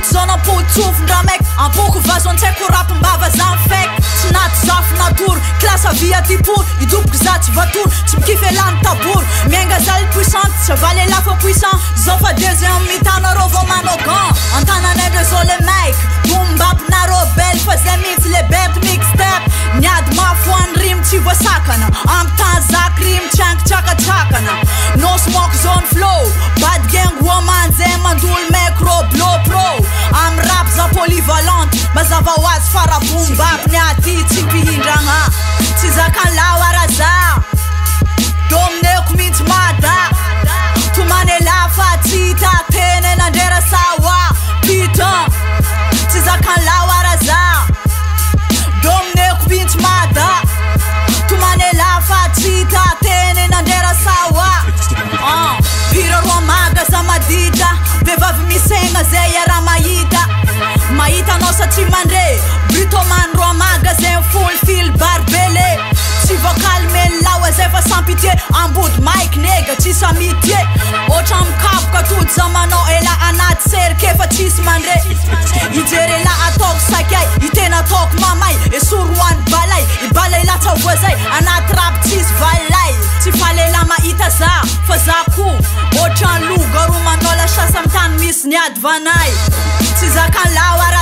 Tsofindra maiky ampoko vazon-tsaiko rapim-bava zany faiky tsy naty zafy natory klasa via typour idoboko za tsy vatory tsy mikify lany tabory miainga zaly puissante tsy avaly lafa puissant zao fa deuxième mitanarô vao manao gan antanan'andre zao le maiky bombapinarô belle fa zay mihitsy le bert mixtape niady mafoany rimy tsy voasakana ampy zak rimy tsy angitrakatsakana nosy moko zone flow bad gang woman zay mandoly micro blow pro am rap za polyvalente mazava hoazy fara bombap niaty tsy mpihindragna tsy zakan lawaraza domineko mihitsy mada tomane lafa tsy hita teny nandrera sawa putain tsy zakan lawaraza domineko mihitsy mada tomane lafa tsy hita teny nandrera sawa pira roa maga za madita vehivavy misegna zay iara mahita anao satry mandre britoman roa maga zay full fil barbele tsy vocal melawa zay fa sans pitié ambody mike nega tsisy amitié ohatra mikapoka tody za manao ela anaty serike fa tsisy mandre ijery la ataoko sakay itena ataoko mamay esoroany balay ibalay latsaovoa zay anaty rap tsisy valay tsy falela mahita za fa za ko ohatra loga ro manao la chasse am tany misy niady vanay tsy zakan lawara